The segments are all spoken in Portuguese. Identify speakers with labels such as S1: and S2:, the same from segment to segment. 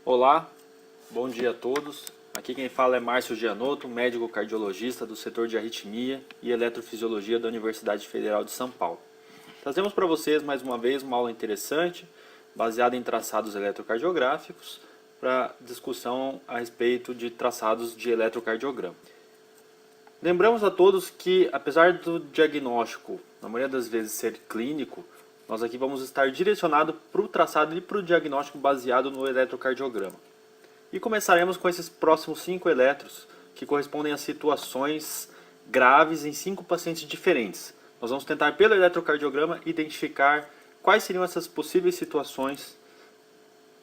S1: Olá, bom dia a todos. Aqui quem fala é Márcio Gianotto, médico cardiologista do setor de arritmia e eletrofisiologia da Universidade Federal de São Paulo. Trazemos para vocês mais uma vez uma aula interessante, baseada em traçados eletrocardiográficos, para discussão a respeito de traçados de eletrocardiograma. Lembramos a todos que, apesar do diagnóstico, na maioria das vezes, ser clínico, nós aqui vamos estar direcionados para o traçado e para o diagnóstico baseado no eletrocardiograma. E começaremos com esses próximos 5 eletros, que correspondem a situações graves em 5 pacientes diferentes. Nós vamos tentar, pelo eletrocardiograma, identificar quais seriam essas possíveis situações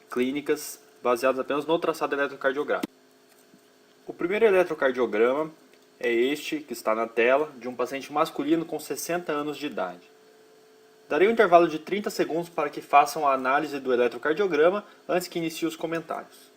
S1: clínicas baseadas apenas no traçado eletrocardiográfico. O primeiro eletrocardiograma é este, que está na tela, de um paciente masculino com 60 anos de idade. Darei um intervalo de 30 segundos para que façam a análise do eletrocardiograma antes que inicie os comentários.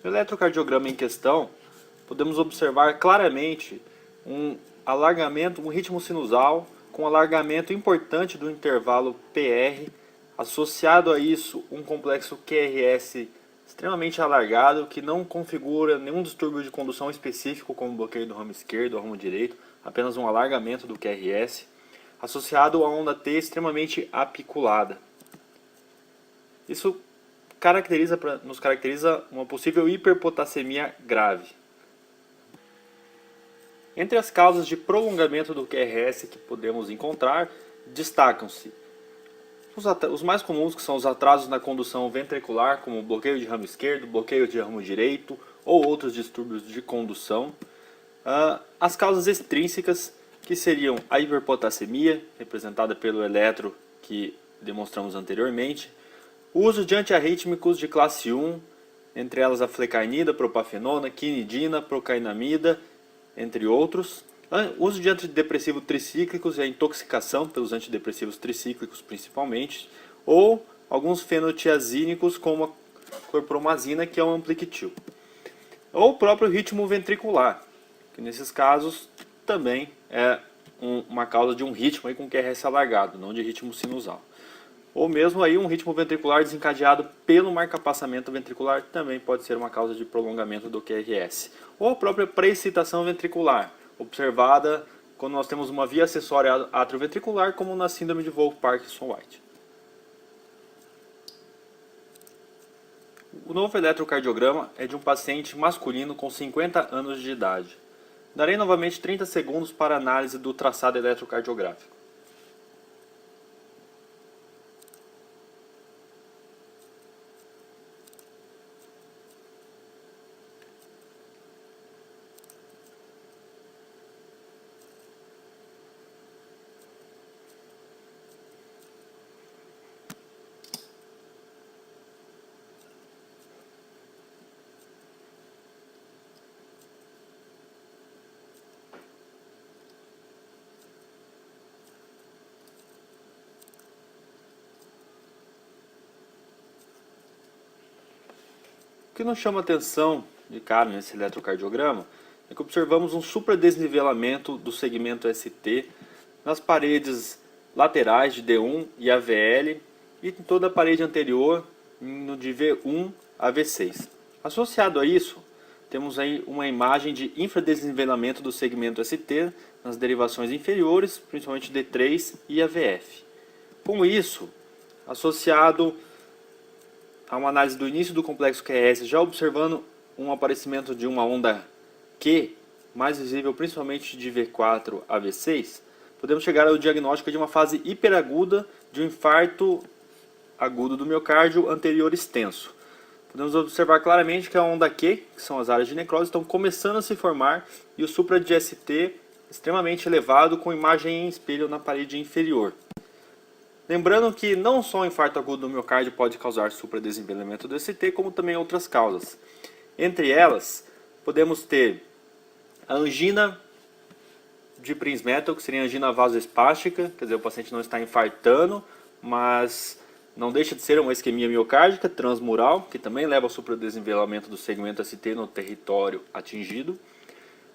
S1: No eletrocardiograma em questão, podemos observar claramente um alargamento, um ritmo sinusal com alargamento importante do intervalo PR, associado a isso um complexo QRS extremamente alargado, que não configura nenhum distúrbio de condução específico, como bloqueio do ramo esquerdo ou ramo direito, apenas um alargamento do QRS, associado a onda T extremamente apiculada. Isso nos caracteriza uma possível hiperpotassemia grave. Entre as causas de prolongamento do QRS que podemos encontrar, destacam-se os mais comuns, que são os atrasos na condução ventricular, como bloqueio de ramo esquerdo, bloqueio de ramo direito ou outros distúrbios de condução. As causas extrínsecas, que seriam a hiperpotassemia, representada pelo eletro que demonstramos anteriormente, o uso de antiarrítmicos de classe 1, entre elas a flecainida, propafenona, quinidina, procainamida, entre outros. O uso de antidepressivos tricíclicos e a intoxicação pelos antidepressivos tricíclicos principalmente, ou alguns fenotiazínicos como a clorpromazina, que é um ampliquitil. Ou o próprio ritmo ventricular, que nesses casos também é uma causa de um ritmo aí com QRS alargado, não de ritmo sinusal. Ou mesmo aí um ritmo ventricular desencadeado pelo marcapassamento ventricular também pode ser uma causa de prolongamento do QRS. Ou a própria pré-excitação ventricular, observada quando nós temos uma via acessória atrioventricular, como na síndrome de Wolff-Parkinson-White. O novo eletrocardiograma é de um paciente masculino com 50 anos de idade. Darei novamente 30 segundos para análise do traçado eletrocardiográfico. O que nos chama atenção de cara nesse eletrocardiograma é que observamos um supradesnivelamento do segmento ST nas paredes laterais de D1 e AVL e em toda a parede anterior, no de V1 AV6. Associado a isso, temos aí uma imagem de infradesnivelamento do segmento ST nas derivações inferiores, principalmente D3 e AVF. Com isso, associado a uma análise do início do complexo QRS, já observando um aparecimento de uma onda Q, mais visível principalmente de V4 a V6, podemos chegar ao diagnóstico de uma fase hiperaguda de um infarto agudo do miocárdio anterior extenso. Podemos observar claramente que a onda Q, que são as áreas de necrose, estão começando a se formar e o supra de ST extremamente elevado com imagem em espelho na parede inferior. Lembrando que não só o infarto agudo do miocárdio pode causar supradesenvolvimento do ST, como também outras causas. Entre elas, podemos ter a angina de Prinzmetal, que seria a angina vasoespástica, quer dizer, o paciente não está infartando, mas não deixa de ser uma isquemia miocárdica transmural, que também leva ao supradesenvolvimento do segmento ST no território atingido.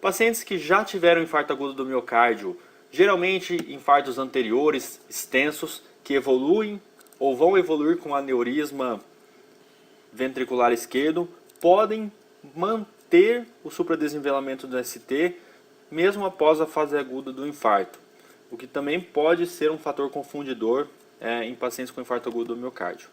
S1: Pacientes que já tiveram infarto agudo do miocárdio, geralmente infartos anteriores extensos, que evoluem ou vão evoluir com aneurisma ventricular esquerdo, podem manter o supradesenvolvimento do ST mesmo após a fase aguda do infarto, o que também pode ser um fator confundidor em pacientes com infarto agudo do miocárdio.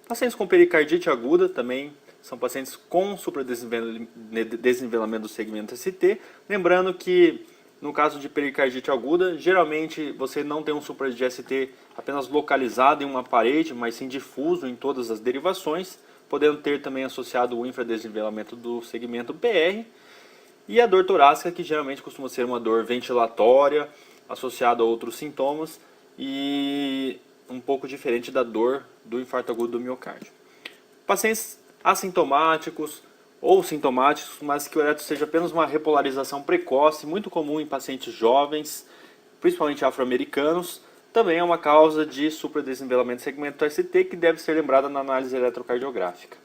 S1: Pacientes com pericardite aguda também são pacientes com supradesenvolvimento do segmento ST, lembrando que no caso de pericardite aguda, geralmente você não tem um supra de ST apenas localizado em uma parede, mas sim difuso em todas as derivações, podendo ter também associado o infradesenvolvimento do segmento PR, e a dor torácica, que geralmente costuma ser uma dor ventilatória, associada a outros sintomas, e um pouco diferente da dor do infarto agudo do miocárdio. Pacientes assintomáticos ou sintomáticos, mas que o eletro seja apenas uma repolarização precoce, muito comum em pacientes jovens, principalmente afro-americanos, também é uma causa de supradesenvolvimento do segmento ST que deve ser lembrada na análise eletrocardiográfica.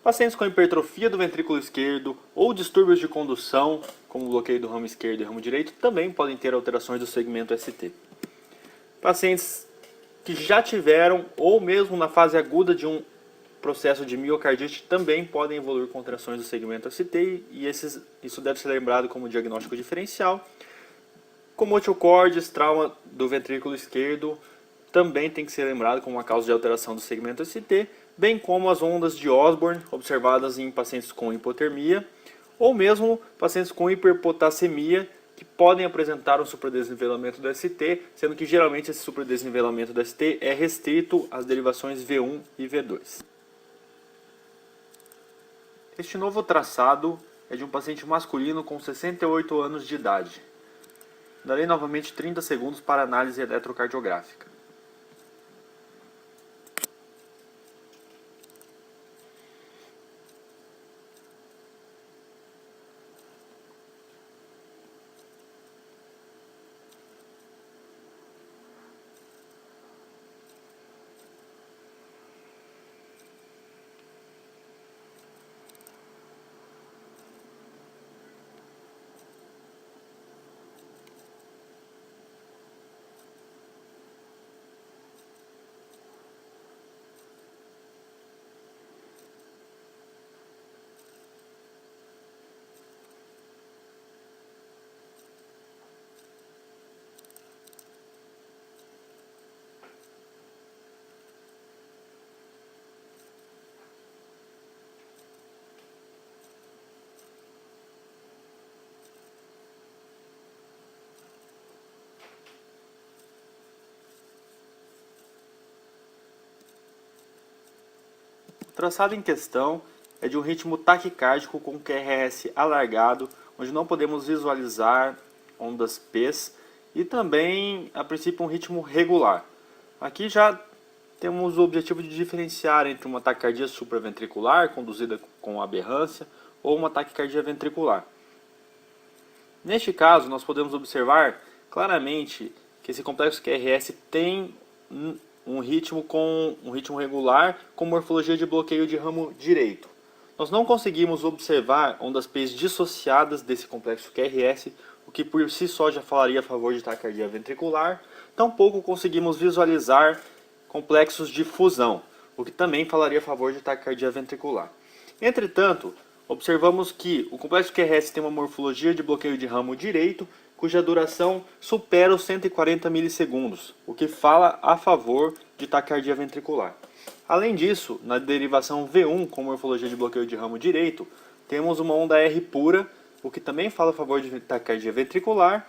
S1: Pacientes com hipertrofia do ventrículo esquerdo ou distúrbios de condução, como bloqueio do ramo esquerdo e ramo direito, também podem ter alterações do segmento ST. Pacientes que já tiveram, ou mesmo na fase aguda de um processo de miocardite, também podem evoluir com alterações do segmento ST, e isso deve ser lembrado como diagnóstico diferencial. Commotio cordis, trauma do ventrículo esquerdo, também tem que ser lembrado como uma causa de alteração do segmento ST, bem como as ondas de Osborn observadas em pacientes com hipotermia, ou mesmo pacientes com hiperpotassemia, que podem apresentar um supradesenvolvimento do ST, sendo que geralmente esse supradesenvolvimento do ST é restrito às derivações V1 e V2. Este novo traçado é de um paciente masculino com 68 anos de idade. Darei novamente 30 segundos para análise eletrocardiográfica. O traçado em questão é de um ritmo taquicárdico com QRS alargado, onde não podemos visualizar ondas P's, e também, a princípio, um ritmo regular. Aqui já temos o objetivo de diferenciar entre uma taquicardia supraventricular, conduzida com aberrância, ou uma taquicardia ventricular. Neste caso, nós podemos observar claramente que esse complexo QRS tem um ritmo regular com morfologia de bloqueio de ramo direito. Nós não conseguimos observar ondas P's dissociadas desse complexo QRS, o que por si só já falaria a favor de taquicardia ventricular. Tampouco conseguimos visualizar complexos de fusão, o que também falaria a favor de taquicardia ventricular. Entretanto, observamos que o complexo QRS tem uma morfologia de bloqueio de ramo direito, cuja duração supera os 140 milissegundos, o que fala a favor de taquicardia ventricular. Além disso, na derivação V1 com morfologia de bloqueio de ramo direito, temos uma onda R pura, o que também fala a favor de taquicardia ventricular,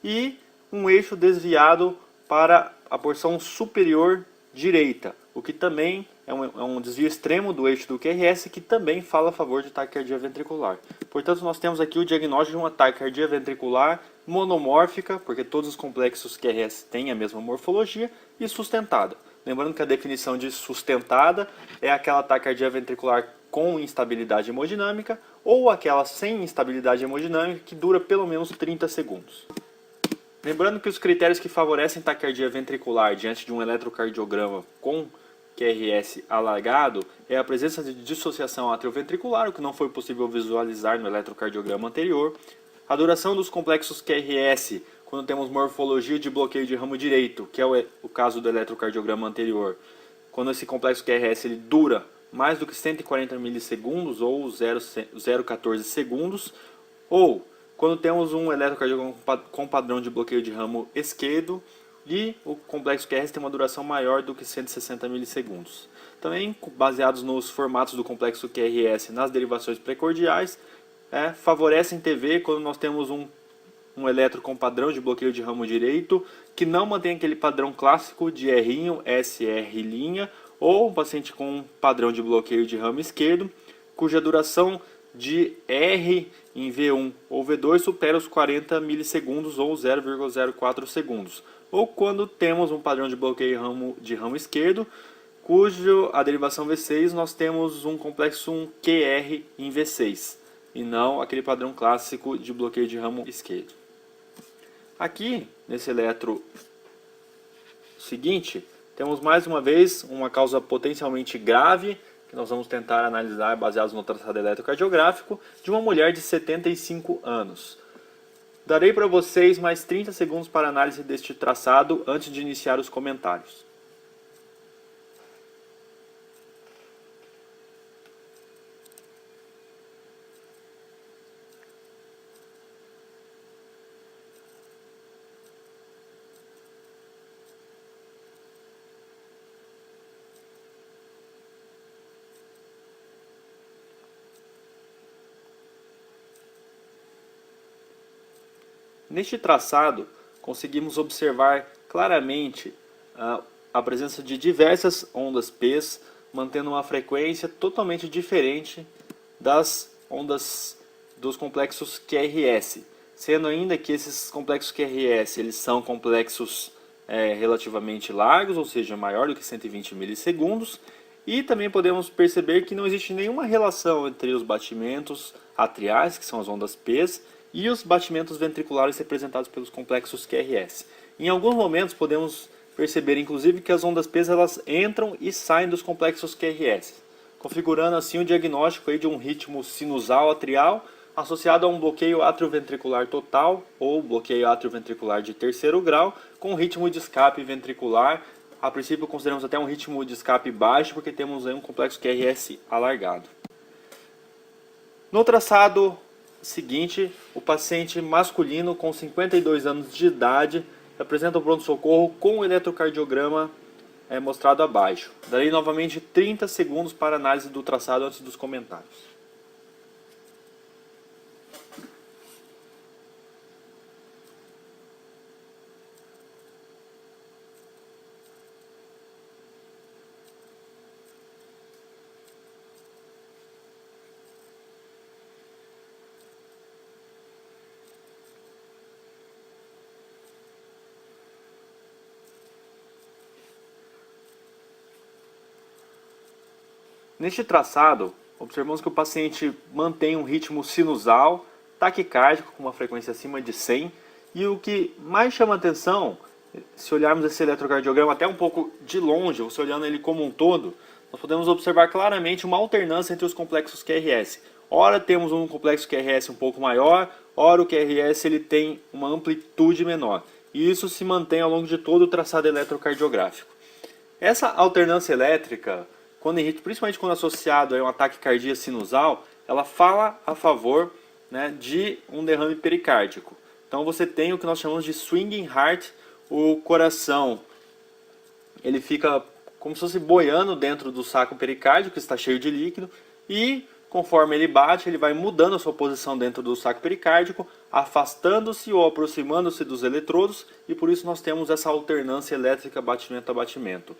S1: e um eixo desviado para a porção superior direita, o que também é um desvio extremo do eixo do QRS, que também fala a favor de taquicardia ventricular. Portanto, nós temos aqui o diagnóstico de uma taquicardia ventricular monomórfica, porque todos os complexos QRS têm a mesma morfologia, e sustentada. Lembrando que a definição de sustentada é aquela taquicardia ventricular com instabilidade hemodinâmica ou aquela sem instabilidade hemodinâmica que dura pelo menos 30 segundos. Lembrando que os critérios que favorecem taquicardia ventricular diante de um eletrocardiograma com QRS alargado é a presença de dissociação atrioventricular, o que não foi possível visualizar no eletrocardiograma anterior, a duração dos complexos QRS, quando temos morfologia de bloqueio de ramo direito, que é o caso do eletrocardiograma anterior, quando esse complexo QRS ele dura mais do que 140 milissegundos ou 0,14 segundos, ou quando temos um eletrocardiograma com padrão de bloqueio de ramo esquerdo e o complexo QRS tem uma duração maior do que 160 milissegundos. Também, baseados nos formatos do complexo QRS nas derivações precordiais, favorecem TV quando nós temos um eletro com padrão de bloqueio de ramo direito que não mantém aquele padrão clássico de R', SR', ou um paciente com padrão de bloqueio de ramo esquerdo, cuja duração de R em V1 ou V2 supera os 40 milissegundos ou 0,04 segundos. Ou quando temos um padrão de bloqueio de ramo esquerdo, cujo a derivação V6 nós temos um complexo QR em V6, e não aquele padrão clássico de bloqueio de ramo esquerdo. Aqui, nesse eletro seguinte, temos mais uma vez uma causa potencialmente grave, que nós vamos tentar analisar baseados no traçado eletrocardiográfico, de uma mulher de 75 anos. Darei para vocês mais 30 segundos para análise deste traçado antes de iniciar os comentários. Neste traçado, conseguimos observar claramente a presença de diversas ondas P, mantendo uma frequência totalmente diferente das ondas dos complexos QRS, sendo ainda que esses complexos QRS eles são complexos relativamente largos, ou seja, maior do que 120 milissegundos, e também podemos perceber que não existe nenhuma relação entre os batimentos atriais, que são as ondas P, e os batimentos ventriculares representados pelos complexos QRS. Em alguns momentos podemos perceber inclusive que as ondas P elas entram e saem dos complexos QRS, configurando assim o diagnóstico de um ritmo sinusal atrial associado a um bloqueio atrioventricular total ou bloqueio atrioventricular de terceiro grau com ritmo de escape ventricular. A princípio consideramos até um ritmo de escape baixo porque temos aí um complexo QRS alargado. No traçado seguinte, o paciente masculino com 52 anos de idade apresenta o pronto-socorro com o eletrocardiograma mostrado abaixo. Darei novamente 30 segundos para análise do traçado antes dos comentários. Neste traçado, observamos que o paciente mantém um ritmo sinusal, taquicárdico com uma frequência acima de 100, e o que mais chama atenção, se olharmos esse eletrocardiograma até um pouco de longe, ou se olhando ele como um todo, nós podemos observar claramente uma alternância entre os complexos QRS. Ora temos um complexo QRS um pouco maior, ora o QRS ele tem uma amplitude menor. E isso se mantém ao longo de todo o traçado eletrocardiográfico. Essa alternância elétrica principalmente quando associado a um ataque cardíaco sinusal, ela fala a favor, né, de um derrame pericárdico. Então você tem o que nós chamamos de swinging heart, o coração ele fica como se fosse boiando dentro do saco pericárdico, que está cheio de líquido, e conforme ele bate, ele vai mudando a sua posição dentro do saco pericárdico, afastando-se ou aproximando-se dos eletrodos, e por isso nós temos essa alternância elétrica batimento a batimento.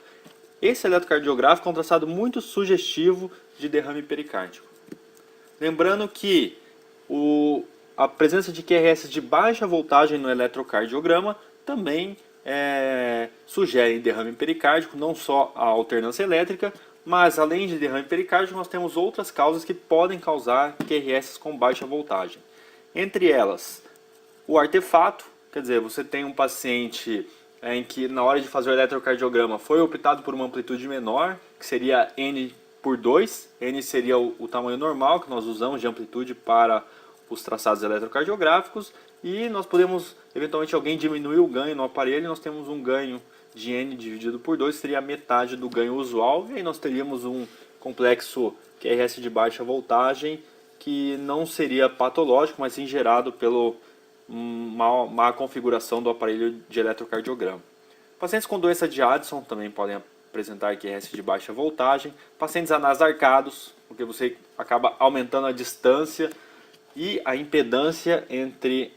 S1: Esse eletrocardiográfico é um traçado muito sugestivo de derrame pericárdico. Lembrando que a presença de QRS de baixa voltagem no eletrocardiograma também sugere derrame pericárdico, não só a alternância elétrica, mas além de derrame pericárdico, nós temos outras causas que podem causar QRS com baixa voltagem. Entre elas, o artefato, quer dizer, você tem um paciente em que na hora de fazer o eletrocardiograma foi optado por uma amplitude menor, que seria N por 2, N seria o tamanho normal que nós usamos de amplitude para os traçados eletrocardiográficos, e nós podemos, eventualmente, alguém diminuir o ganho no aparelho, nós temos um ganho de N dividido por 2, seria a metade do ganho usual, e aí nós teríamos um complexo QRS de baixa voltagem, que não seria patológico, mas sim gerado pela má configuração do aparelho de eletrocardiograma. Pacientes com doença de Addison também podem apresentar QRS de baixa voltagem. Pacientes anasarcados, porque você acaba aumentando a distância e a impedância entre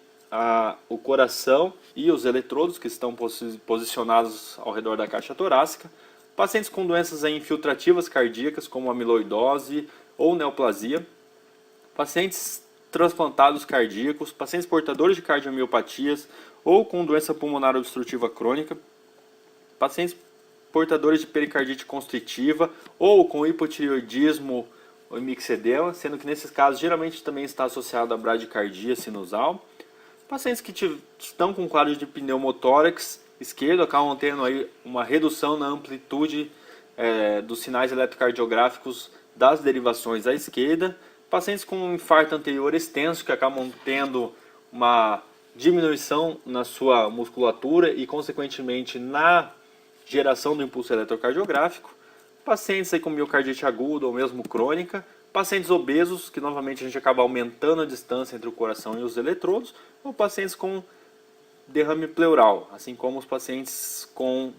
S1: o coração e os eletrodos que estão posicionados ao redor da caixa torácica. Pacientes com doenças infiltrativas cardíacas, como amiloidose ou neoplasia. Pacientes transplantados cardíacos, pacientes portadores de cardiomiopatias ou com doença pulmonar obstrutiva crônica, pacientes portadores de pericardite constritiva ou com hipotireoidismo ou mixedema, sendo que nesses casos geralmente também está associado a bradicardia sinusal. Pacientes que estão com quadro de pneumotórax esquerdo acabam tendo aí uma redução na amplitude dos sinais eletrocardiográficos das derivações à esquerda. Pacientes com um infarto anterior extenso que acabam tendo uma diminuição na sua musculatura e, consequentemente, na geração do impulso eletrocardiográfico. Pacientes aí com miocardite aguda ou mesmo crônica. Pacientes obesos, que novamente a gente acaba aumentando a distância entre o coração e os eletrodos. Ou pacientes com derrame pleural, assim como os pacientes com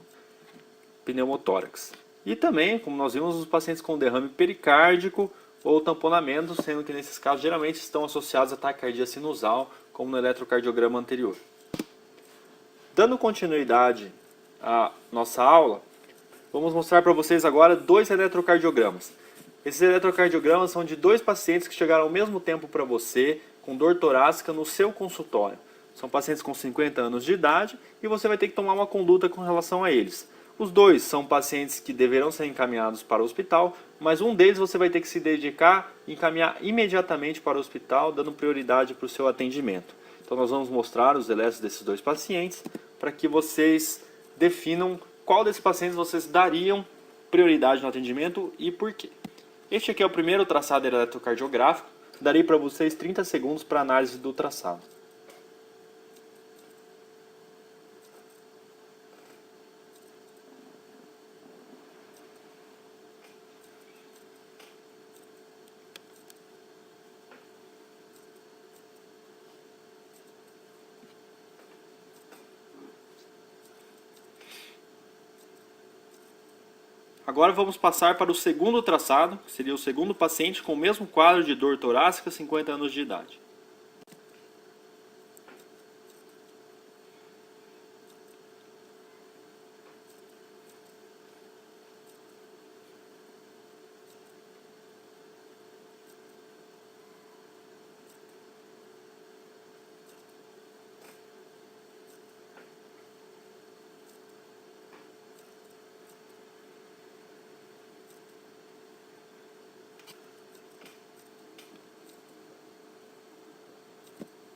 S1: pneumotórax. E também, como nós vimos, os pacientes com derrame pericárdico ou tamponamento, sendo que nesses casos geralmente estão associados a taquicardia sinusal, como no eletrocardiograma anterior. Dando continuidade à nossa aula, vamos mostrar para vocês agora 2 eletrocardiogramas. Esses eletrocardiogramas são de 2 pacientes que chegaram ao mesmo tempo para você, com dor torácica no seu consultório. São pacientes com 50 anos de idade e você vai ter que tomar uma conduta com relação a eles. Os 2 são pacientes que deverão ser encaminhados para o hospital, mas um deles você vai ter que se dedicar e encaminhar imediatamente para o hospital, dando prioridade para o seu atendimento. Então nós vamos mostrar os eletros desses 2 pacientes para que vocês definam qual desses pacientes vocês dariam prioridade no atendimento e por quê. Este aqui é o primeiro traçado eletrocardiográfico. Darei para vocês 30 segundos para análise do traçado. Agora vamos passar para o segundo traçado, que seria o segundo paciente com o mesmo quadro de dor torácica, 50 anos de idade.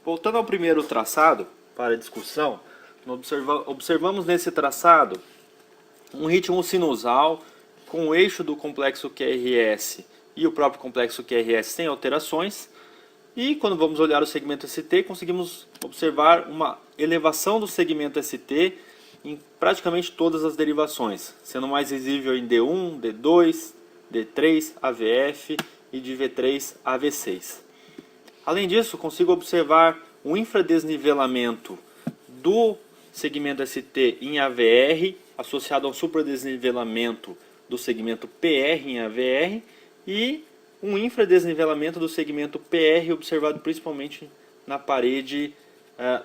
S1: Voltando ao primeiro traçado, para a discussão, observamos nesse traçado um ritmo sinusal com o eixo do complexo QRS e o próprio complexo QRS sem alterações. E quando vamos olhar o segmento ST, conseguimos observar uma elevação do segmento ST em praticamente todas as derivações, sendo mais visível em D1, D2, D3 AVF e de V3 AV6. Além disso, consigo observar um infradesnivelamento do segmento ST em AVR, associado a um supradesnivelamento do segmento PR em AVR, e um infradesnivelamento do segmento PR observado principalmente na parede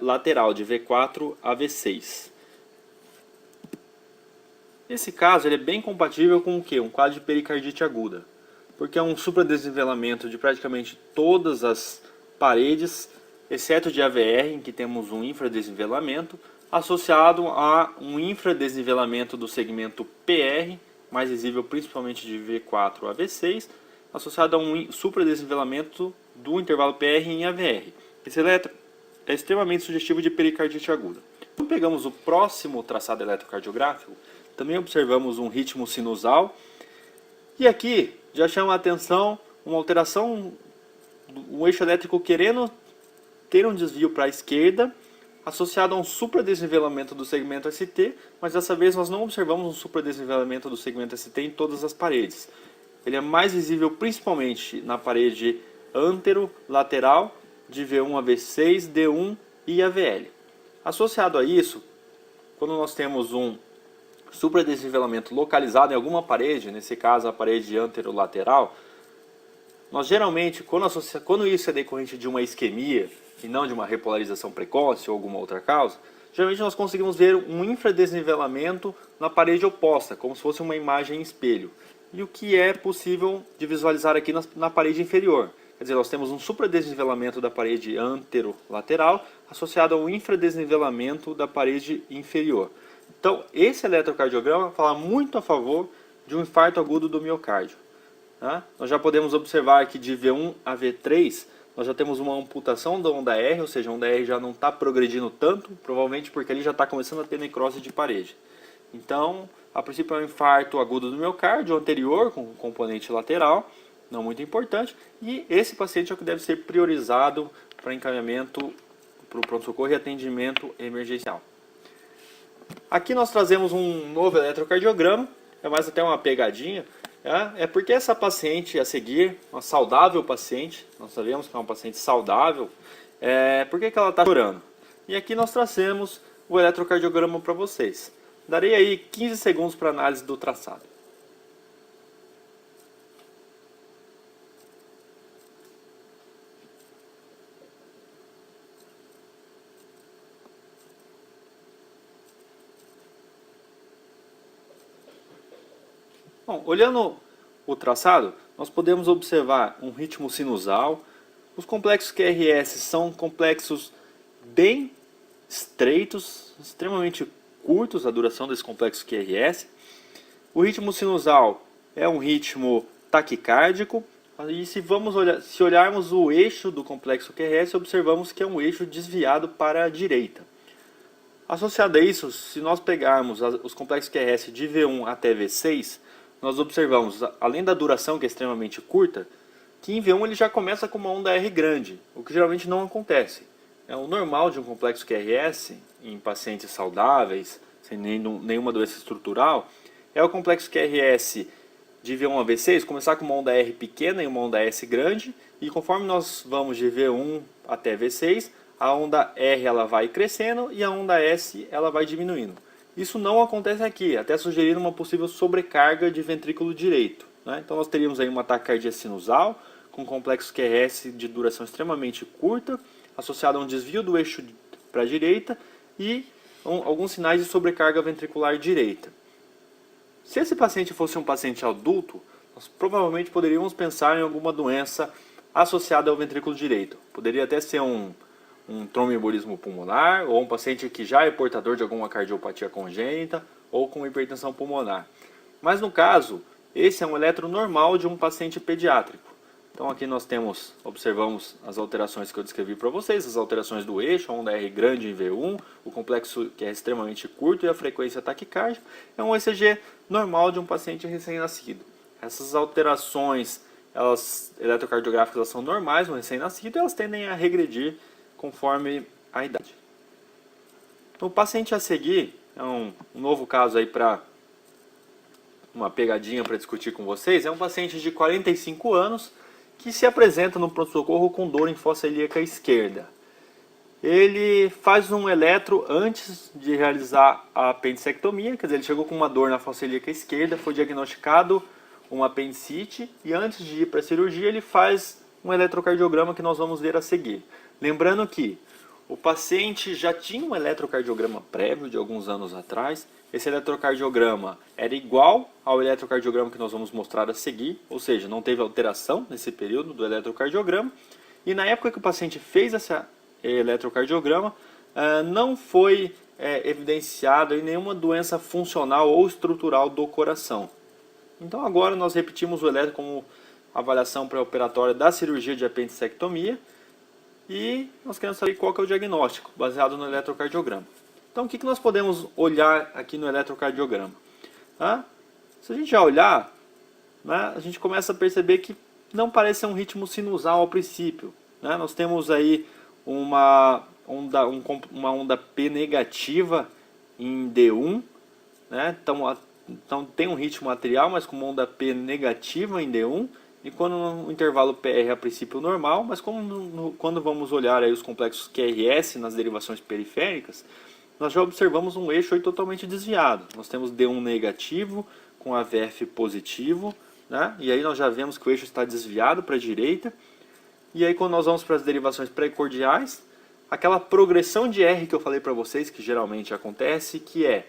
S1: lateral, de V4 a V6. Esse caso ele é bem compatível com o quê? Um quadro de pericardite aguda, porque é um supradesnivelamento de praticamente todas as paredes, exceto de AVR, em que temos um infradesnivelamento, associado a um infradesnivelamento do segmento PR, mais visível principalmente de V4 a V6, associado a um supradesnivelamento do intervalo PR em AVR. Esse eletro é extremamente sugestivo de pericardite aguda. Quando pegamos o próximo traçado eletrocardiográfico, também observamos um ritmo sinusal, e aqui já chama a atenção uma alteração, um eixo elétrico querendo ter um desvio para a esquerda, associado a um supradesnivelamento do segmento ST, mas dessa vez nós não observamos um supradesnivelamento do segmento ST em todas as paredes. Ele é mais visível principalmente na parede antero-lateral de V1 a V6, D1 e AVL. Associado a isso, quando nós temos um supradesnivelamento localizado em alguma parede, nesse caso a parede antero-lateral, nós geralmente, quando isso é decorrente de uma isquemia e não de uma repolarização precoce ou alguma outra causa, geralmente nós conseguimos ver um infradesnivelamento na parede oposta, como se fosse uma imagem em espelho. E o que é possível de visualizar aqui na parede inferior. Quer dizer, nós temos um supradesnivelamento da parede antero-lateral associado ao infradesnivelamento da parede inferior. Então, esse eletrocardiograma fala muito a favor de um infarto agudo do miocárdio. Nós já podemos observar que de V1 a V3, nós já temos uma amputação da onda R, ou seja, a onda R já não está progredindo tanto, provavelmente porque ali já está começando a ter necrose de parede. Então, a princípio é um infarto agudo do miocárdio anterior, com componente lateral, não muito importante, e esse paciente é o que deve ser priorizado para encaminhamento para o pronto-socorro e atendimento emergencial. Aqui nós trazemos um novo eletrocardiograma, é mais até uma pegadinha, é porque essa paciente a seguir, uma saudável paciente, nós sabemos que é uma paciente saudável, por que ela está chorando? E aqui nós trazemos o eletrocardiograma para vocês. Darei aí 15 segundos para análise do traçado. Bom, olhando o traçado, nós podemos observar um ritmo sinusal. Os complexos QRS são complexos bem estreitos, extremamente curtos a duração desse complexo QRS. O ritmo sinusal é um ritmo taquicárdico. E se olharmos o eixo do complexo QRS, observamos que é um eixo desviado para a direita. Associado a isso, se nós pegarmos os complexos QRS de V1 até V6, nós observamos, além da duração que é extremamente curta, que em V1 ele já começa com uma onda R grande, o que geralmente não acontece. O normal de um complexo QRS, em pacientes saudáveis, sem nenhuma doença estrutural, é o complexo QRS de V1 a V6 começar com uma onda R pequena e uma onda S grande, e conforme nós vamos de V1 até V6, a onda R ela vai crescendo e a onda S ela vai diminuindo. Isso não acontece aqui, até sugerindo uma possível sobrecarga de ventrículo direito. Então nós teríamos aí uma taquicardia sinusal, com complexo QRS de duração extremamente curta, associado a um desvio do eixo para a direita e alguns sinais de sobrecarga ventricular direita. Se esse paciente fosse um paciente adulto, nós provavelmente poderíamos pensar em alguma doença associada ao ventrículo direito. Poderia até ser um tromboembolismo pulmonar, ou um paciente que já é portador de alguma cardiopatia congênita, ou com hipertensão pulmonar. Mas no caso, esse é um eletro normal de um paciente pediátrico. Então aqui nós observamos as alterações que eu descrevi para vocês, as alterações do eixo, a onda R grande em V1, o complexo que é extremamente curto e a frequência taquicárdica. É um ECG normal de um paciente recém-nascido. Essas alterações eletrocardiográficas elas são normais no recém-nascido e elas tendem a regredir conforme a idade. Então, o paciente a seguir é um novo caso aí para uma pegadinha para discutir com vocês, é um paciente de 45 anos que se apresenta no pronto-socorro com dor em fossa ilíaca esquerda. Ele faz um eletro antes de realizar a apendicectomia, quer dizer, ele chegou com uma dor na fossa ilíaca esquerda, foi diagnosticado uma apendicite e antes de ir para a cirurgia ele faz um eletrocardiograma que nós vamos ver a seguir. Lembrando que o paciente já tinha um eletrocardiograma prévio de alguns anos atrás. Esse eletrocardiograma era igual ao eletrocardiograma que nós vamos mostrar a seguir, ou seja, não teve alteração nesse período do eletrocardiograma. E na época que o paciente fez esse eletrocardiograma, não foi evidenciado nenhuma doença funcional ou estrutural do coração. Então agora nós repetimos o eletro como avaliação pré-operatória da cirurgia de apendicectomia e nós queremos saber qual que é o diagnóstico, baseado no eletrocardiograma. Então o que nós podemos olhar aqui no eletrocardiograma? Se a gente já olhar, a gente começa a perceber que não parece ser um ritmo sinusal ao princípio. Nós temos aí uma onda P negativa em D1, então tem um ritmo atrial, mas com uma onda P negativa em D1, e quando o intervalo PR é a princípio normal, mas quando vamos olhar aí os complexos QRS nas derivações periféricas, nós já observamos um eixo aí totalmente desviado. Nós temos D1 negativo com AVF positivo, e aí nós já vemos que o eixo está desviado para a direita. E aí quando nós vamos para as derivações precordiais, aquela progressão de R que eu falei para vocês, que geralmente acontece, que é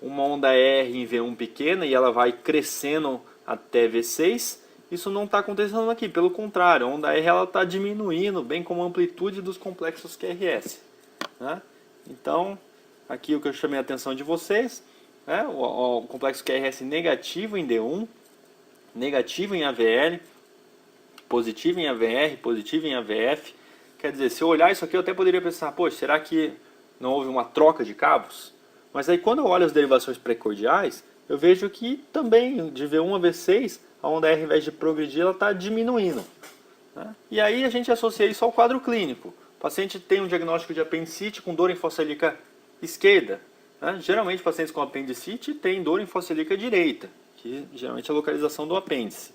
S1: uma onda R em V1 pequena e ela vai crescendo até V6, isso não está acontecendo aqui, pelo contrário, a onda R está diminuindo, bem como a amplitude dos complexos QRS. Então, aqui o que eu chamei a atenção de vocês, o complexo QRS negativo em D1, negativo em AVL, positivo em AVR, positivo em AVF. Quer dizer, se eu olhar isso aqui, eu até poderia pensar, poxa, será que não houve uma troca de cabos? Mas aí quando eu olho as derivações precordiais, eu vejo que também, de V1 a V6, a onda R, ao invés de progredir, ela está diminuindo. E aí a gente associa isso ao quadro clínico. O paciente tem um diagnóstico de apendicite com dor em fossa ilíaca esquerda. Geralmente, pacientes com apendicite têm dor em fossa ilíaca direita, que geralmente é a localização do apêndice.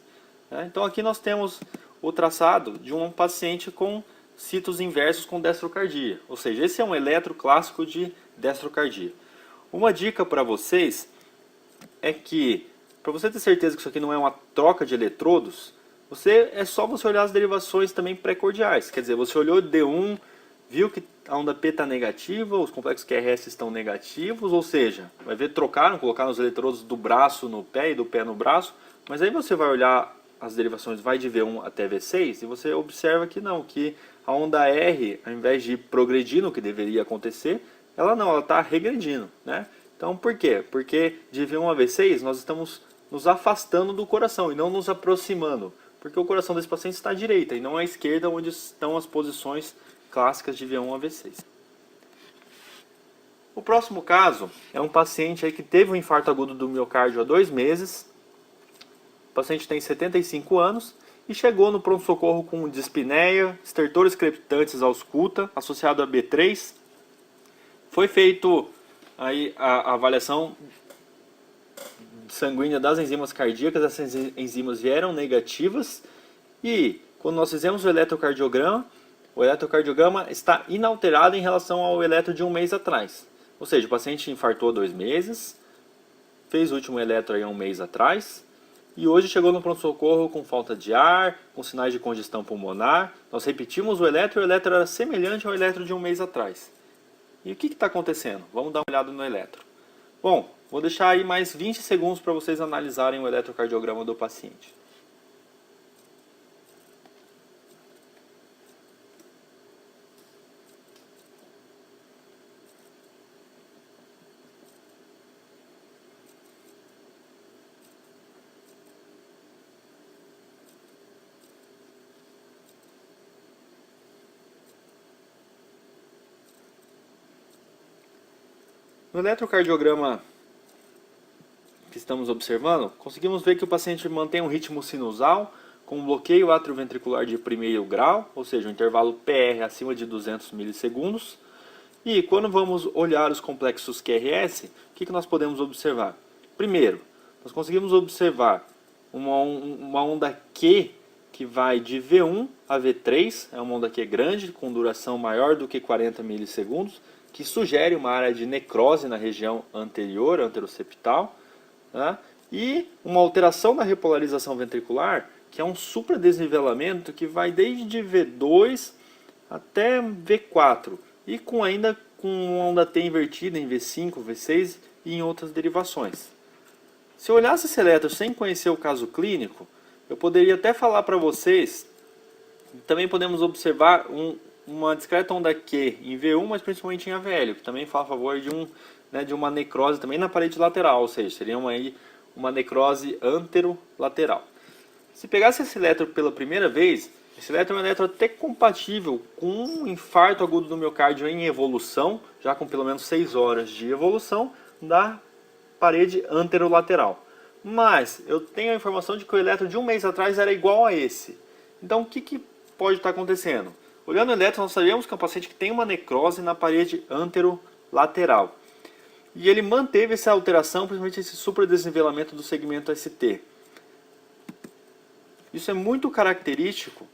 S1: Então aqui nós temos o traçado de um paciente com citos inversos com destrocardia. Ou seja, esse é um eletro clássico de destrocardia. Uma dica para vocês é que, para você ter certeza que isso aqui não é uma troca de eletrodos, é só você olhar as derivações também precordiais. Quer dizer, você olhou D1, viu que a onda P está negativa, os complexos QRS estão negativos, ou seja, vai ver, colocaram os eletrodos do braço no pé e do pé no braço, mas aí você vai olhar as derivações, vai de V1 até V6, e você observa que não, que a onda R, ao invés de progredir no que deveria acontecer, ela está regredindo. Então por quê? Porque de V1 a V6 nós estamos nos afastando do coração e não nos aproximando, porque o coração desse paciente está à direita e não à esquerda, onde estão as posições clássicas de V1 a V6. O próximo caso é um paciente aí que teve um infarto agudo do miocárdio há 2 meses. O paciente tem 75 anos e chegou no pronto-socorro com dispneia, estertores crepitantes ausculta, associado a B3. Foi feito aí a avaliação sanguínea das enzimas cardíacas, essas enzimas vieram negativas e quando nós fizemos o eletrocardiograma está inalterado em relação ao eletro de 1 mês atrás. Ou seja, o paciente infartou há 2 meses, fez o último eletro aí há 1 mês atrás, e hoje chegou no pronto-socorro com falta de ar, com sinais de congestão pulmonar. Nós repetimos o eletro era semelhante ao eletro de 1 mês atrás. E o que está acontecendo? Vamos dar uma olhada no eletro. Bom, vou deixar aí mais 20 segundos para vocês analisarem o eletrocardiograma do paciente. No eletrocardiograma que estamos observando, conseguimos ver que o paciente mantém um ritmo sinusal com bloqueio atrioventricular de 1º grau, ou seja, um intervalo PR acima de 200 milissegundos. E quando vamos olhar os complexos QRS, o que nós podemos observar? Primeiro, nós conseguimos observar uma onda Q que vai de V1 a V3, é uma onda Q grande, com duração maior do que 40 milissegundos, que sugere uma área de necrose na região anterior, anteroseptal, né? E uma alteração na repolarização ventricular, que é um supradesnivelamento que vai desde V2 até V4, e ainda com onda T invertida em V5, V6 e em outras derivações. Se eu olhasse esse eletro sem conhecer o caso clínico, eu poderia até falar para vocês, também podemos observar uma discreta onda Q em V1, mas principalmente em AVL, que também fala a favor de uma necrose também na parede lateral, ou seja, seria uma necrose anterolateral. Se pegasse esse eletro pela primeira vez, esse eletro é um eletro até compatível com um infarto agudo do miocárdio em evolução, já com pelo menos 6 horas de evolução da parede anterolateral. Mas eu tenho a informação de que o eletro de um mês atrás era igual a esse. Então o que pode estar acontecendo? Olhando o eletro, nós sabemos que é um paciente que tem uma necrose na parede anterolateral. E ele manteve essa alteração, principalmente esse supradesnivelamento do segmento ST. Isso é muito característico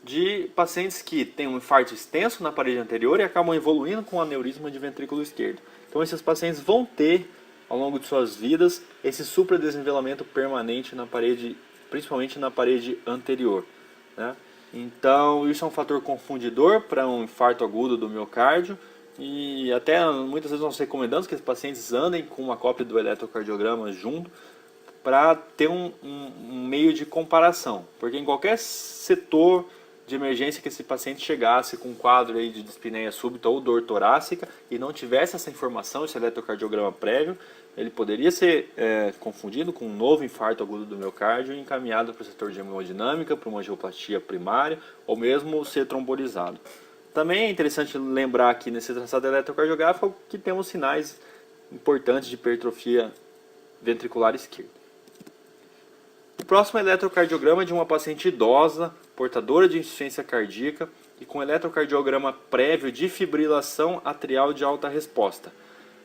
S1: de pacientes que têm um infarto extenso na parede anterior e acabam evoluindo com aneurisma de ventrículo esquerdo. Então esses pacientes vão ter, ao longo de suas vidas, esse supradesnivelamento permanente na parede, principalmente na parede anterior, né? Então isso é um fator confundidor para um infarto agudo do miocárdio, e até muitas vezes nós recomendamos que os pacientes andem com uma cópia do eletrocardiograma junto, para ter um meio de comparação, porque em qualquer setor de emergência que esse paciente chegasse com um quadro aí de dispneia súbita ou dor torácica e não tivesse essa informação, esse eletrocardiograma prévio, ele poderia ser confundido com um novo infarto agudo do miocárdio e encaminhado para o setor de hemodinâmica, para uma angioplastia primária ou mesmo ser trombolizado. Também é interessante lembrar aqui nesse traçado eletrocardiográfico que temos sinais importantes de hipertrofia ventricular esquerda. O próximo eletrocardiograma é de uma paciente idosa, portadora de insuficiência cardíaca e com eletrocardiograma prévio de fibrilação atrial de alta resposta.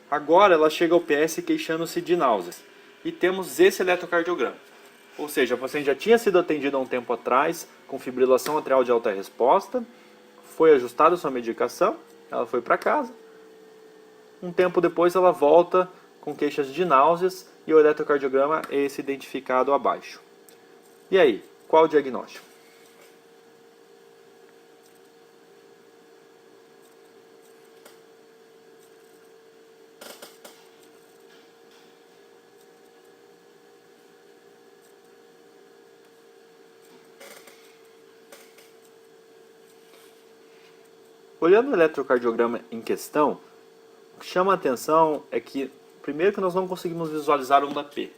S1: Agora ela chega ao PS queixando-se de náuseas. E temos esse eletrocardiograma. Ou seja, a paciente já tinha sido atendida há um tempo atrás com fibrilação atrial de alta resposta, foi ajustada a sua medicação, ela foi para casa. Um tempo depois ela volta com queixas de náuseas e o eletrocardiograma é esse identificado abaixo. E aí, qual o diagnóstico? Olhando o eletrocardiograma em questão, o que chama a atenção é que, primeiro, que nós não conseguimos visualizar onda P.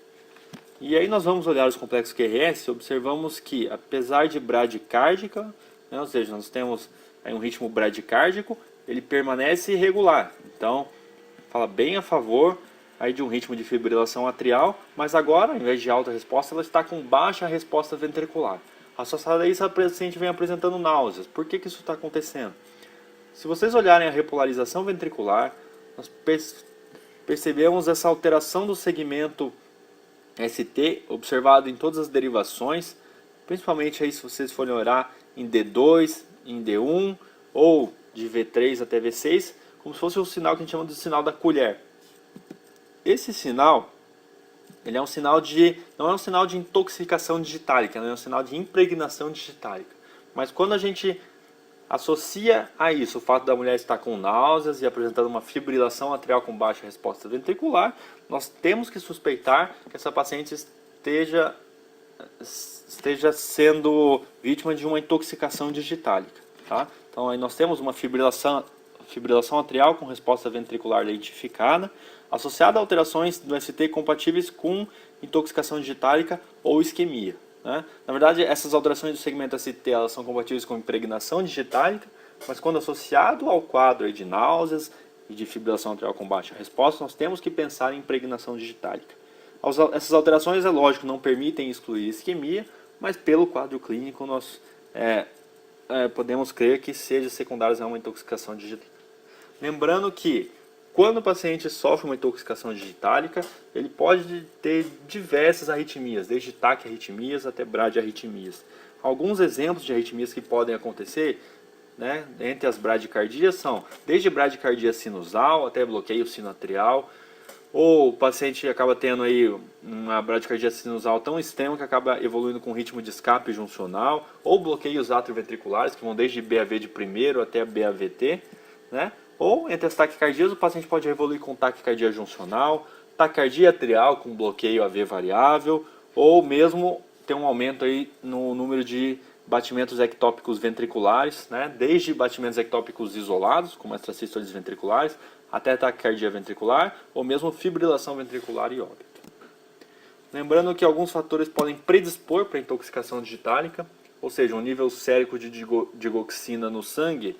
S1: E aí nós vamos olhar os complexos QRS e observamos que, apesar de bradicárdica, né, ou seja, nós temos aí um ritmo bradicárdico, ele permanece irregular. Então, fala bem a favor aí de um ritmo de fibrilação atrial, mas agora, ao invés de alta resposta, ela está com baixa resposta ventricular. Associado a isso, a paciente vem apresentando náuseas. Por que isso está acontecendo? Se vocês olharem a repolarização ventricular, nós percebemos essa alteração do segmento ST, observado em todas as derivações, principalmente aí se vocês forem olhar em D2, em D1, ou de V3 até V6, como se fosse um sinal que a gente chama de sinal da colher. Esse sinal, ele é um sinal não é um sinal de intoxicação digitálica, não é um sinal de impregnação digitálica. Mas quando a gente associa a isso o fato da mulher estar com náuseas e apresentando uma fibrilação atrial com baixa resposta ventricular, nós temos que suspeitar que essa paciente esteja sendo vítima de uma intoxicação digitálica. Tá? Então aí nós temos uma fibrilação atrial com resposta ventricular lentificada, associada a alterações do ST compatíveis com intoxicação digitálica ou isquemia. Né? Na verdade, essas alterações do segmento ST elas são compatíveis com impregnação digitálica, mas quando associado ao quadro de náuseas e de fibrilação atrial com baixa resposta, nós temos que pensar em impregnação digitálica. Essas alterações, é lógico, não permitem excluir isquemia, mas pelo quadro clínico nós podemos crer que seja secundárias a uma intoxicação digitálica. Lembrando que Quando o paciente sofre uma intoxicação digitálica, ele pode ter diversas arritmias, desde taquiarritmias até bradiarritmias. Alguns exemplos de arritmias que podem acontecer, né, entre as bradicardias são desde bradicardia sinusal até bloqueio sinoatrial, ou o paciente acaba tendo aí uma bradicardia sinusal tão extrema que acaba evoluindo com ritmo de escape juncional, ou bloqueios atrioventriculares, que vão desde BAV de primeiro até BAVT, né? Ou entre as taquicardias o paciente pode evoluir com taquicardia juncional, taquicardia atrial com bloqueio AV variável, ou mesmo ter um aumento aí no número de batimentos ectópicos ventriculares, né? Desde batimentos ectópicos isolados, como extrasístoles ventriculares, até taquicardia ventricular, ou mesmo fibrilação ventricular e óbito. Lembrando que alguns fatores podem predispor para intoxicação digitálica, ou seja, um nível sérico de digoxina no sangue,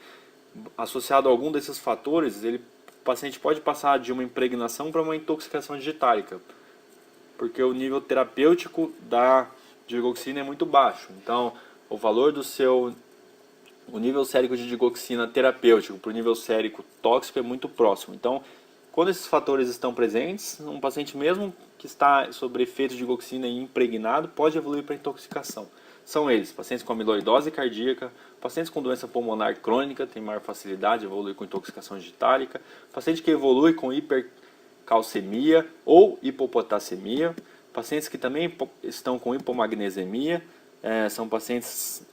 S1: associado a algum desses fatores, o paciente pode passar de uma impregnação para uma intoxicação digitálica, porque o nível terapêutico da digoxina é muito baixo. Então, o valor do o nível sérico de digoxina terapêutico para o nível sérico tóxico é muito próximo. Então, quando esses fatores estão presentes, um paciente mesmo que está sob efeito de digoxina e impregnado pode evoluir para intoxicação. São eles: pacientes com amiloidose cardíaca, pacientes com doença pulmonar crônica, tem maior facilidade de evoluir com intoxicação digitálica, paciente que evolui com hipercalcemia ou hipopotassemia, pacientes que também estão com hipomagnesemia, são pacientes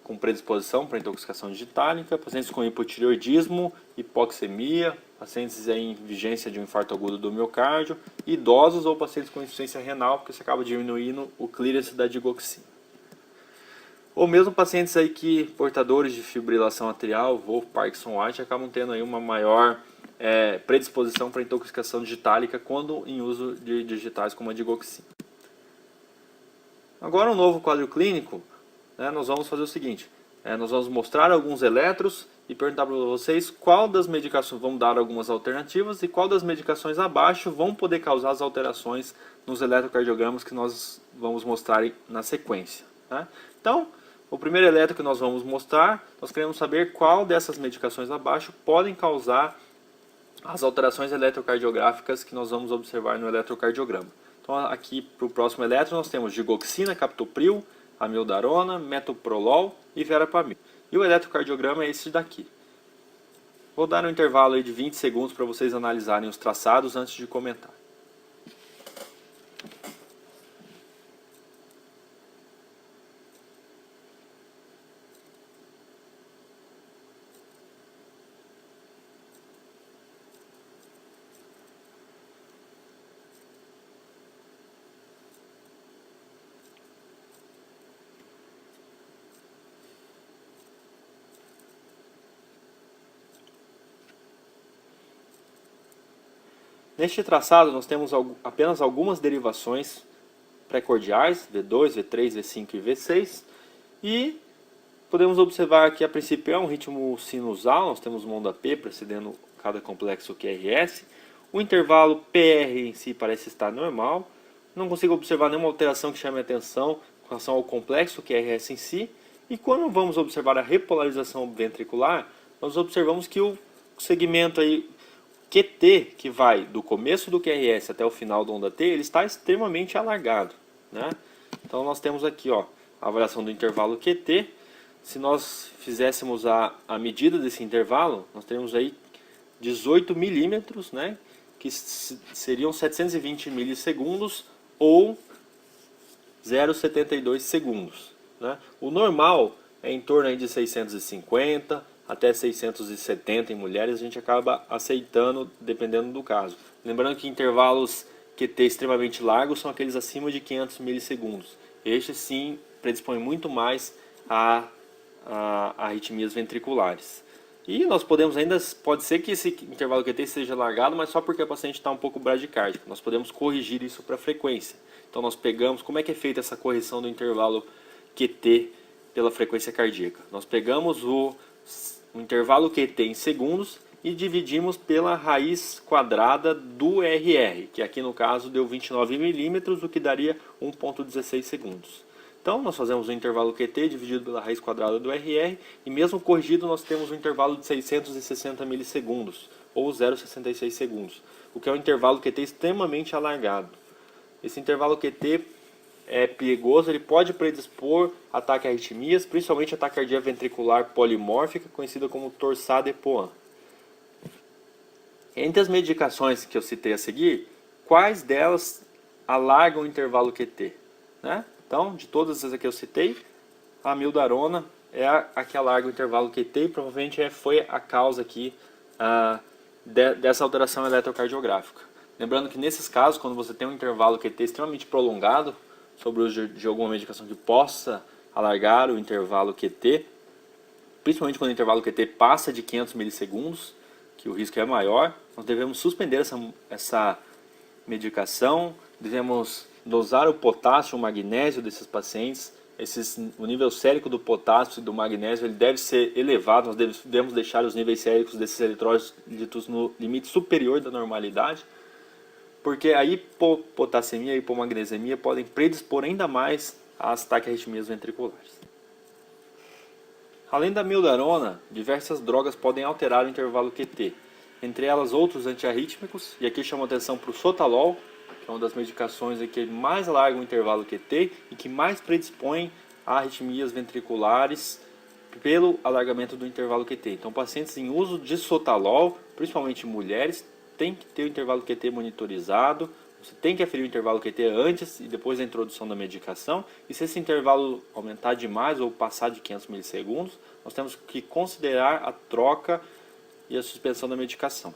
S1: com predisposição para intoxicação digitálica, pacientes com hipotireoidismo, hipoxemia, pacientes em vigência de um infarto agudo do miocárdio, idosos ou pacientes com insuficiência renal, porque isso acaba diminuindo o clearance da digoxina. Ou mesmo pacientes aí que portadores de fibrilação atrial, ou Parkinson-White, acabam tendo aí uma maior predisposição para intoxicação digitálica quando em uso de digitais como a digoxina. Agora um novo quadro clínico, nós vamos fazer o seguinte, nós vamos mostrar alguns eletros e perguntar para vocês qual das medicações, vamos dar algumas alternativas e qual das medicações abaixo vão poder causar as alterações nos eletrocardiogramas que nós vamos mostrar na sequência. Então, o primeiro eletro que nós vamos mostrar, nós queremos saber qual dessas medicações abaixo podem causar as alterações eletrocardiográficas que nós vamos observar no eletrocardiograma. Então, aqui para o próximo eletro nós temos digoxina, captopril, amiodarona, metoprolol e verapamil. E o eletrocardiograma é esse daqui. Vou dar um intervalo aí de 20 segundos para vocês analisarem os traçados antes de comentar. Neste traçado nós temos apenas algumas derivações precordiais, V2, V3, V5 e V6, e podemos observar que a princípio é um ritmo sinusal, nós temos uma onda P precedendo cada complexo QRS, o intervalo PR em si parece estar normal, não consigo observar nenhuma alteração que chame a atenção com relação ao complexo QRS em si, e quando vamos observar a repolarização ventricular, nós observamos que o segmento aí QT, que vai do começo do QRS até o final da onda T, ele está extremamente alargado, Então nós temos aqui a avaliação do intervalo QT. Se nós fizéssemos a medida desse intervalo, nós teríamos aí 18 milímetros, que seriam 720 milissegundos ou 0,72 segundos. O normal é em torno aí de 650 até 670 em mulheres, a gente acaba aceitando dependendo do caso. Lembrando que intervalos QT extremamente largos são aqueles acima de 500 milissegundos. Este sim predispõe muito mais a arritmias ventriculares. E nós podemos ainda, pode ser que esse intervalo QT seja largado, mas só porque a paciente está um pouco bradicárdica. Nós podemos corrigir isso para a frequência. Então nós pegamos, como é que é feita essa correção do intervalo QT pela frequência cardíaca? Nós pegamos o intervalo QT em segundos e dividimos pela raiz quadrada do RR, que aqui no caso deu 29 milímetros, o que daria 1,16 segundos. Então, nós fazemos o intervalo QT dividido pela raiz quadrada do RR, e mesmo corrigido nós temos um intervalo de 660 milissegundos, ou 0,66 segundos, o que é um intervalo QT extremamente alargado. Esse intervalo QT é perigoso, ele pode predispor ataque a arritmias, principalmente a taquicardia ventricular polimórfica, conhecida como torsade de Points. Entre as medicações que eu citei a seguir, quais delas alargam o intervalo QT? Né? Então, de todas as que eu citei, a amiodarona é a que alarga o intervalo QT e provavelmente foi a causa aqui dessa alteração eletrocardiográfica. Lembrando que nesses casos, quando você tem um intervalo QT extremamente prolongado, sobre o uso de alguma medicação que possa alargar o intervalo QT, principalmente quando o intervalo QT passa de 500 milissegundos, que o risco é maior, nós devemos suspender essa medicação, devemos dosar o potássio e o magnésio desses pacientes. O nível sérico do potássio e do magnésio ele deve ser elevado, nós devemos deixar os níveis séricos desses eletrólitos no limite superior da normalidade, porque a hipopotassemia e a hipomagnesemia podem predispor ainda mais às taquiarritmias ventriculares. Além da amiodarona, diversas drogas podem alterar o intervalo QT, entre elas outros antiarrítmicos, e aqui chamo a atenção para o sotalol, que é uma das medicações que mais alarga o intervalo QT e que mais predispõe a arritmias ventriculares pelo alargamento do intervalo QT. Então, pacientes em uso de sotalol, principalmente mulheres, tem que ter o intervalo QT monitorizado, você tem que aferir o intervalo QT antes e depois da introdução da medicação, e se esse intervalo aumentar demais ou passar de 500 milissegundos, nós temos que considerar a troca e a suspensão da medicação.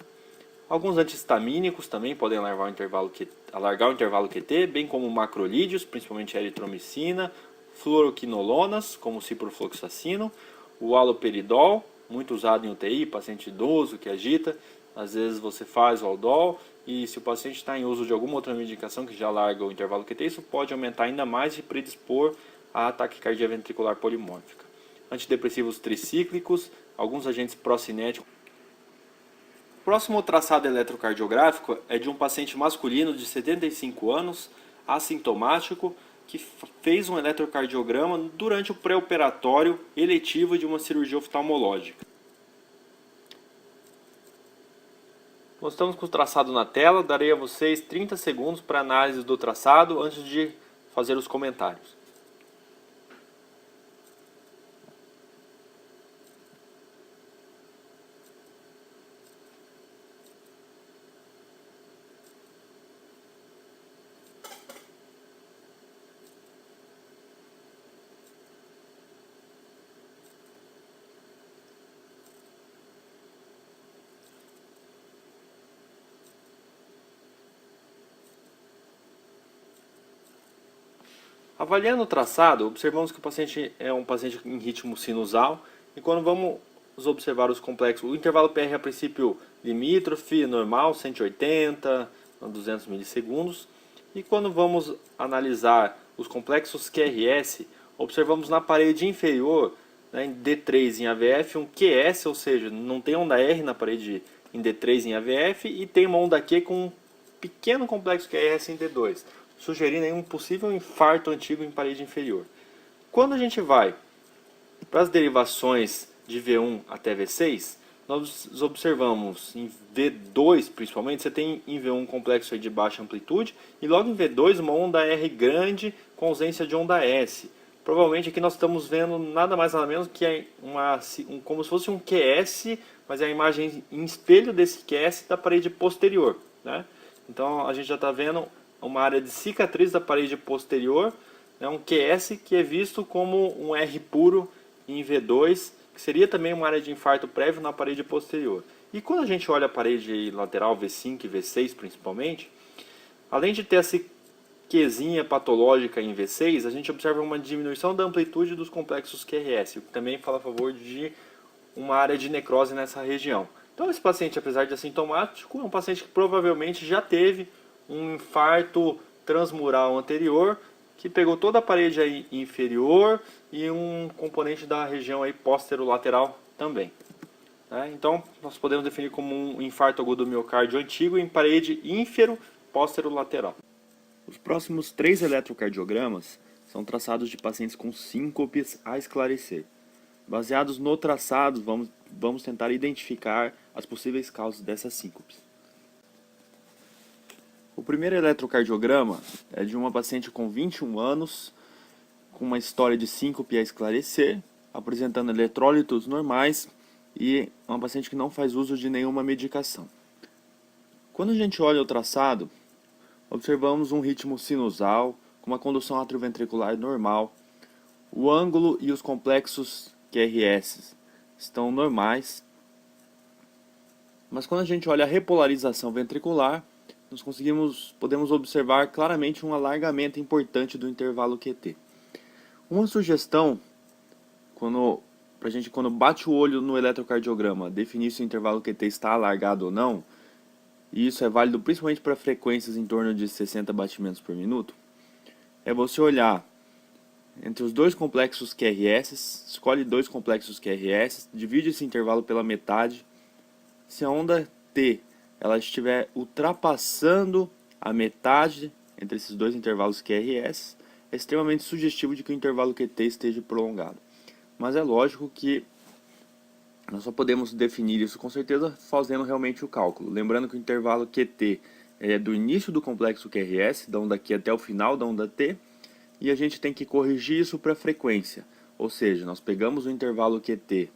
S1: Alguns antihistamínicos também podem alargar o intervalo QT, bem como macrolídeos, principalmente a eritromicina, fluoroquinolonas, como o ciprofloxacino, o haloperidol, muito usado em UTI, paciente idoso que agita. Às vezes você faz o aldol e se o paciente está em uso de alguma outra medicação que já alarga o intervalo QT, isso pode aumentar ainda mais e predispor a taquicardia ventricular polimórfica. Antidepressivos tricíclicos, alguns agentes procinéticos. O próximo traçado eletrocardiográfico é de um paciente masculino de 75 anos, assintomático, que fez um eletrocardiograma durante o pré-operatório eletivo de uma cirurgia oftalmológica. Nós estamos com o traçado na tela, darei a vocês 30 segundos para análise do traçado antes de fazer os comentários. Avaliando o traçado, observamos que o paciente é um paciente em ritmo sinusal, e quando vamos observar os complexos, o intervalo PR a princípio limítrofe, normal, 180 a 200 milissegundos, e quando vamos analisar os complexos QRS, observamos na parede inferior, né, em D3 em AVF, um QS, ou seja, não tem onda R na parede em D3 em AVF, e tem uma onda Q com um pequeno complexo QRS em D2. Sugerindo aí um possível infarto antigo em parede inferior. Quando a gente vai para as derivações de V1 até V6, nós observamos em V2 principalmente, você tem em V1 um complexo de baixa amplitude e logo em V2 uma onda R grande com ausência de onda S. Provavelmente aqui nós estamos vendo nada mais nada menos que como se fosse um QS, mas é a imagem em espelho desse QS da parede posterior, né? Então a gente já está vendo uma área de cicatriz da parede posterior, né, um QS que é visto como um R puro em V2, que seria também uma área de infarto prévio na parede posterior. E quando a gente olha a parede lateral V5 e V6 principalmente, além de ter essa Qzinha patológica em V6, a gente observa uma diminuição da amplitude dos complexos QRS, o que também fala a favor de uma área de necrose nessa região. Então esse paciente, apesar de assintomático, é um paciente que provavelmente já teve um infarto transmural anterior, que pegou toda a parede aí inferior e um componente da região aí posterolateral também. Então, nós podemos definir como um infarto agudo do miocárdio antigo em parede ínfero posterolateral. Os próximos 3 eletrocardiogramas são traçados de pacientes com síncopes a esclarecer. Baseados no traçado, vamos tentar identificar as possíveis causas dessas síncopes. O primeiro eletrocardiograma é de uma paciente com 21 anos, com uma história de síncope a esclarecer, apresentando eletrólitos normais e uma paciente que não faz uso de nenhuma medicação. Quando a gente olha o traçado, observamos um ritmo sinusal, com uma condução atrioventricular normal. O ângulo e os complexos QRS estão normais, mas quando a gente olha a repolarização ventricular, podemos observar claramente um alargamento importante do intervalo QT. Uma sugestão, quando bate o olho no eletrocardiograma, definir se o intervalo QT está alargado ou não, e isso é válido principalmente para frequências em torno de 60 batimentos por minuto, é você olhar entre os dois complexos QRS, escolhe dois complexos QRS, divide esse intervalo pela metade. Se a onda T ela estiver ultrapassando a metade entre esses dois intervalos QRS, é extremamente sugestivo de que o intervalo QT esteja prolongado. Mas é lógico que nós só podemos definir isso com certeza fazendo realmente o cálculo. Lembrando que o intervalo QT é do início do complexo QRS, da onda Q até o final da onda T, e a gente tem que corrigir isso para a frequência. Ou seja, nós pegamos o intervalo QT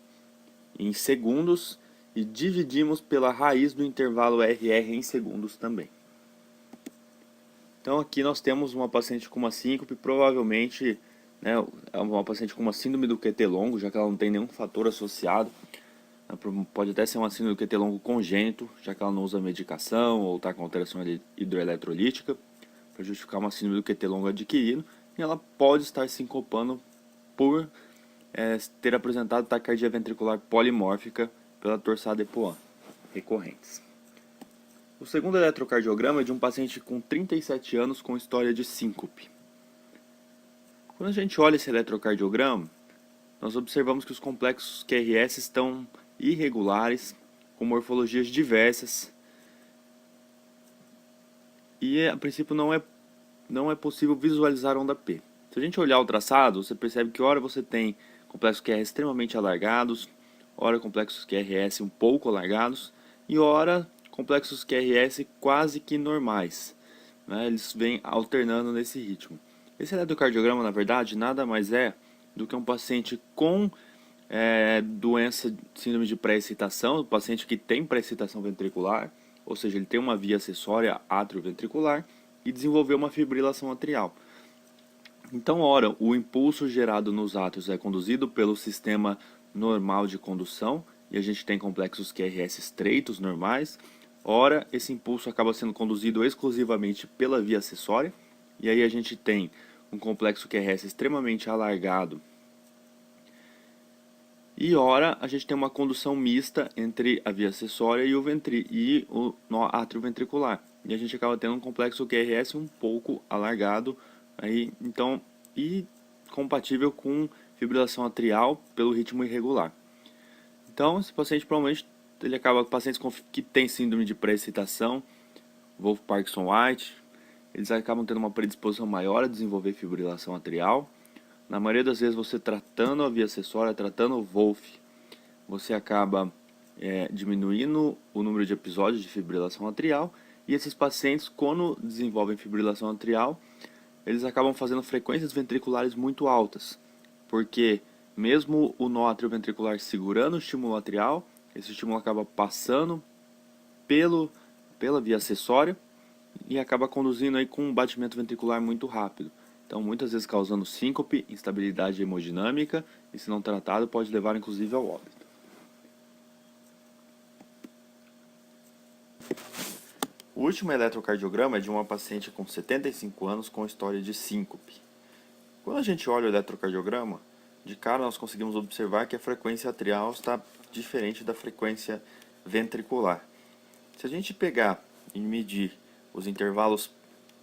S1: em segundos e dividimos pela raiz do intervalo RR em segundos também. Então aqui nós temos uma paciente com uma síncope, provavelmente é uma paciente com uma síndrome do QT longo, já que ela não tem nenhum fator associado. Pode até ser uma síndrome do QT longo congênito, já que ela não usa medicação ou está com alteração hidroeletrolítica, para justificar uma síndrome do QT longo adquirido. E ela pode estar sincopando por ter apresentado taquicardia ventricular polimórfica pela torsade EPOA recorrentes. O segundo eletrocardiograma é de um paciente com 37 anos com história de síncope. Quando a gente olha esse eletrocardiograma, nós observamos que os complexos QRS estão irregulares, com morfologias diversas, e a princípio não é possível visualizar onda P. Se a gente olhar o traçado, você percebe que ora você tem complexos QRS extremamente alargados, ora complexos QRS um pouco alargados, e ora complexos QRS quase que normais. Eles vêm alternando nesse ritmo. Esse eletrocardiograma, na verdade, nada mais é do que um paciente com doença, síndrome de pré-excitação, um paciente que tem pré-excitação ventricular, ou seja, ele tem uma via acessória atrioventricular e desenvolveu uma fibrilação atrial. Então, ora, o impulso gerado nos átrios é conduzido pelo sistema normal de condução, e a gente tem complexos QRS estreitos, normais. Ora, esse impulso acaba sendo conduzido exclusivamente pela via acessória, e aí a gente tem um complexo QRS extremamente alargado. E ora, a gente tem uma condução mista entre a via acessória e o nó atrioventricular. E a gente acaba tendo um complexo QRS um pouco alargado, e compatível com fibrilação atrial pelo ritmo irregular. Então, esse paciente provavelmente ele acaba com pacientes que têm síndrome de pré-excitação, Wolff-Parkinson-White, eles acabam tendo uma predisposição maior a desenvolver fibrilação atrial. Na maioria das vezes, você tratando a via acessória, tratando o Wolff, você acaba diminuindo o número de episódios de fibrilação atrial. E esses pacientes, quando desenvolvem fibrilação atrial, eles acabam fazendo frequências ventriculares muito altas, porque mesmo o nó atrioventricular segurando o estímulo atrial, esse estímulo acaba passando pela via acessória e acaba conduzindo aí com um batimento ventricular muito rápido. Então, muitas vezes causando síncope, instabilidade hemodinâmica, e se não tratado pode levar inclusive ao óbito. O último eletrocardiograma é de uma paciente com 75 anos com história de síncope. Quando a gente olha o eletrocardiograma, de cara nós conseguimos observar que a frequência atrial está diferente da frequência ventricular. Se a gente pegar e medir os intervalos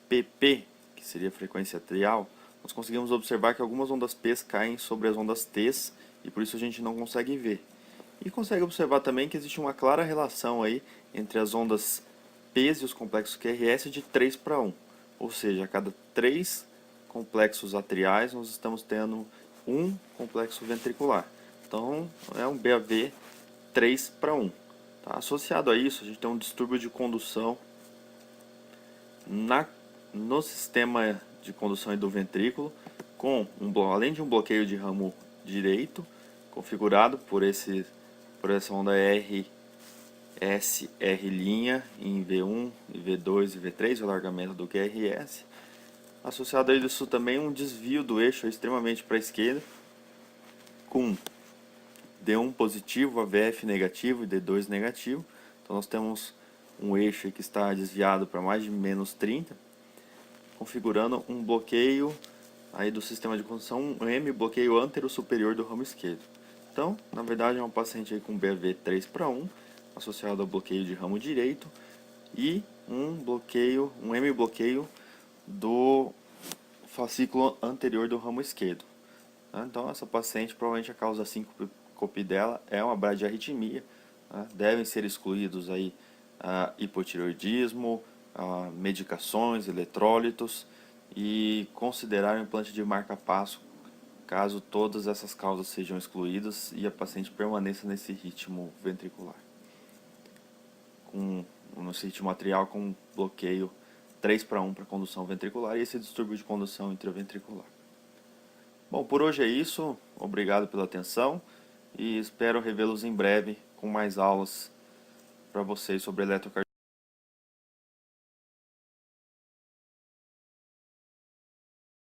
S1: PP, que seria a frequência atrial, nós conseguimos observar que algumas ondas P caem sobre as ondas T e por isso a gente não consegue ver. E consegue observar também que existe uma clara relação aí entre as ondas P e os complexos QRS de 3 para 1. Ou seja, a cada 3 complexos atriais, nós estamos tendo um complexo ventricular. Então, é um BAV 3:1. Tá? Associado a isso, a gente tem um distúrbio de condução no sistema de condução do ventrículo, além de um bloqueio de ramo direito, configurado por essa onda R, S, R' em V1, V2 e V3, o alargamento do QRS. Associado a isso também um desvio do eixo extremamente para a esquerda, com D1 positivo, AVF negativo e D2 negativo. Então nós temos um eixo que está desviado para mais de -30, configurando um bloqueio aí do sistema de condução, um M, bloqueio antero superior do ramo esquerdo. Então, na verdade, é um paciente aí com BAV 3:1, associado ao bloqueio de ramo direito, e um M bloqueio do fascículo anterior do ramo esquerdo. Então, essa paciente, provavelmente a causa síncope dela é uma bradiarritmia. Devem ser excluídos aí hipotireoidismo, medicações, eletrólitos, e considerar o implante de marca-passo caso todas essas causas sejam excluídas e a paciente permaneça nesse ritmo ventricular, nesse ritmo atrial com bloqueio 3:1 para condução ventricular e esse distúrbio de condução intraventricular. Bom, por hoje é isso. Obrigado pela atenção e espero revê-los em breve com mais aulas para vocês sobre eletrocardiografia.